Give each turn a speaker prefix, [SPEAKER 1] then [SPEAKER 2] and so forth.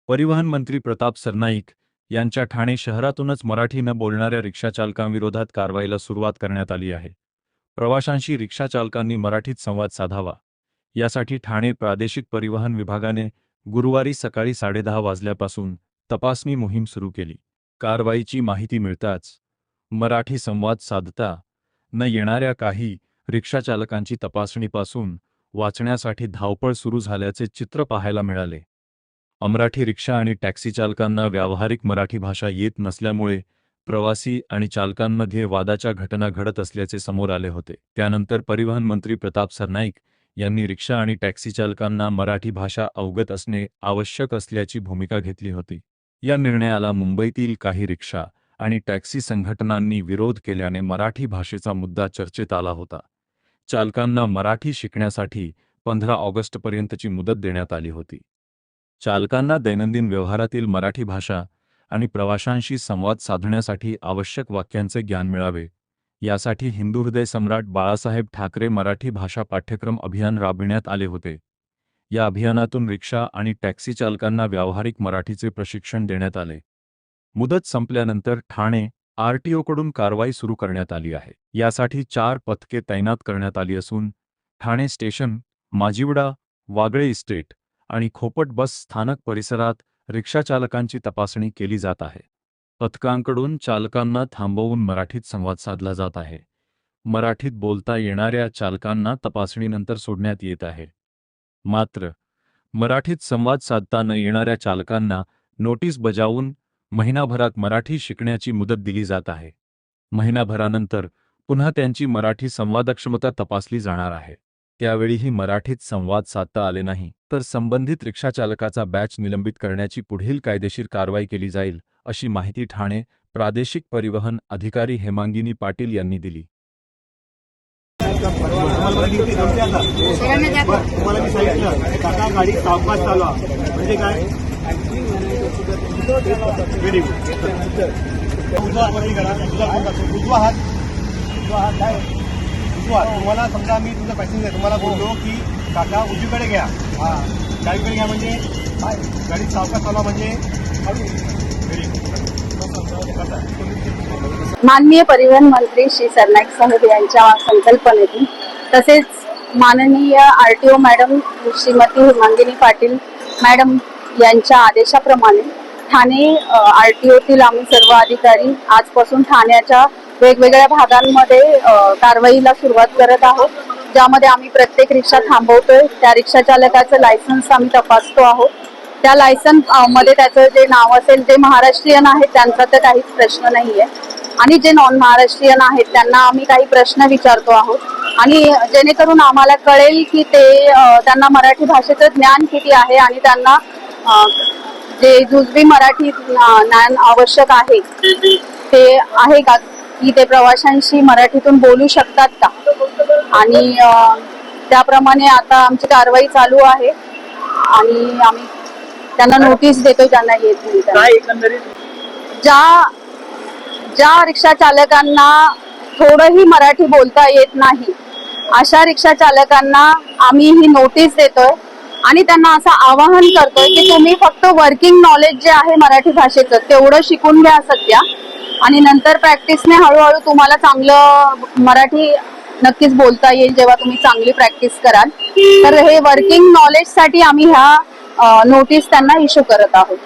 [SPEAKER 1] परिवहन मंत्री प्रताप सरनाईक यांच्या ठाणे शहरातूनच मराठी न बोलणाऱ्या रिक्षाचालकांविरोधात कारवाईला सुरुवात करण्यात आली आहे। प्रवाशांशी रिक्षाचालकांनी मराठीत संवाद साधावा यासाठी ठाणे प्रादेशिक परिवहन विभागाने गुरुवारी सकाळी 10:30 वाजल्यापासून तपासणी मोहीम सुरू केली। कारवाईची माहिती मिळताच मराठी संवाद साधता न येणाऱ्या काही रिक्षाचालकांची तपासणीपासून वाचण्यासाठी धावपळ सुरू झाल्याचे चित्र पाहायला मिळाले। अमराठी रिक्षा आणि टॅक्सी चालकांना व्यावहारिक मराठी भाषा येत नसल्यामुळे प्रवासी आणि चालकांमध्ये वादाच्या घटना घडत असल्याचे समोर आले होते। त्यानंतर परिवहन मंत्री प्रताप सरनाईक यांनी रिक्षा आणि टॅक्सी चालकांना मराठी भाषा अवगत असणे आवश्यक असल्याची भूमिका घेतली होती। या निर्णयाला मुंबईतील काही रिक्षा आणि टॅक्सी संघटनांनी विरोध केल्याने मराठी भाषेचा मुद्दा चर्चेत आला होता। चालकांना मराठी शिकण्यासाठी 15 ऑगस्टपर्यंतची मुदत देण्यात आली होती। चालकांना दैनंदिन व्यवहारातील मराठी भाषा आणि प्रवाशांशी संवाद साधण्यासाठी आवश्यक वाक्यांचे ज्ञान मिळावे यासाठी हिंदू हृदय सम्राट बाळासाहेब ठाकरे मराठी भाषा पाठ्यक्रम अभियान राबविण्यात आले होते। या अभियानातून रिक्षा आणि टॅक्सी चालकांना व्यावहारिक मराठीचे प्रशिक्षण देण्यात आले। मुदत संपल्यानंतर ठाणे आरटीओकडून कारवाई सुरू करण्यात आली आहे। यासाठी 4 पथके तैनात करण्यात आली असून ठाणे स्टेशन, माजिवडा, वागळे इस्टेट आणि खोपट बस स्थानक परिसरात रिक्षाचालकांची तपासणी केली जात आहे। पथकांकडून चालकांना थांबवून मराठीत संवाद साधला जात आहे। मराठीत बोलता येणाऱ्या चालकांना तपासणीनंतर सोडण्यात येत आहे। मात्र मराठीत संवाद साधता न येणाऱ्या चालकांना नोटीस बजावून महिनाभरात मराठी शिकण्याची मुदत दिली जात आहे। महिनाभरानंतर पुन्हा त्यांची मराठी संवादक्षमता तपासली जाणार आहे। त्यावेळीही मराठीत संवाद साधता आले नाही तर संबंधित रिक्षाचालकाचा बॅच निलंबित करण्याची पुढील कायदेशीर कारवाई केली जाईल, अशी माहिती ठाणे प्रादेशिक परिवहन अधिकारी हेमांगिनी पाटील यांनी दिली।
[SPEAKER 2] तुम्हाला मी सांगितलं काका गाडी सावकाश चालवा म्हणजे काय व्हेरी गुड। उजवा हात काय उजवा तुम्हाला समजा मी तुमचा पॅसेंजर तुम्हाला बोललो की काका उजवीकडे घ्या, हां डावीकडे घ्या म्हणजे गाडी सावकाश चालवा म्हणजे व्हेरी गुड।
[SPEAKER 3] माननीय परिवहन मंत्री श्री सरनाईक साहेब यांच्या संकल्पनेतून तसेच माननीय RTO madam Shrimati Hemangini Patil madam यांच्या आदेशाप्रमाणे ठाणे आरटीओतील आम्ही सर्व अधिकारी आजपासून ठाण्याच्या वेगवेगळ्या भागांमध्ये कारवाईला सुरुवात करत आहोत, ज्यामध्ये आम्ही प्रत्येक रिक्षा थांबवतोय। त्या रिक्षा चालकाचं लायसन्स आम्ही तपासतो आहोत। त्या लायसन्स मध्ये त्याचं जे नाव असेल जे महाराष्ट्रीयन आहेत त्यांचा तर काहीच प्रश्न नाहीये आणि जे नॉन महाराष्ट्रीयन आहेत त्यांना आम्ही काही प्रश्न विचारतो आहोत आणि जेणेकरून आम्हाला कळेल की ते त्यांना मराठी भाषेचं ज्ञान किती आहे आणि त्यांना जे जुजबी मराठी ज्ञान आवश्यक आहे ते आहे का, की ते प्रवाशांशी मराठीतून बोलू शकतात का, आणि त्याप्रमाणे आता आमची कारवाई चालू आहे आणि आम्ही त्यांना नोटीस देतो ज्यांना येत नाही। ज्या रिक्षा चालकांना थोडंही मराठी बोलता येत नाही अशा रिक्षा चालकांना आम्ही ही नोटीस देतोय आणि त्यांना असं आवाहन करतोय की तुम्ही फक्त वर्किंग नॉलेज जे आहे मराठी भाषेचं तेवढं शिकून घ्या सध्या आणि नंतर प्रॅक्टिसने हळूहळू तुम्हाला चांगलं मराठी नक्कीच बोलता येईल जेव्हा तुम्ही चांगली प्रॅक्टिस कराल। तर हे वर्किंग नॉलेज साठी आम्ही ह्या नोटीस त्यांना इश्यू करत आहोत।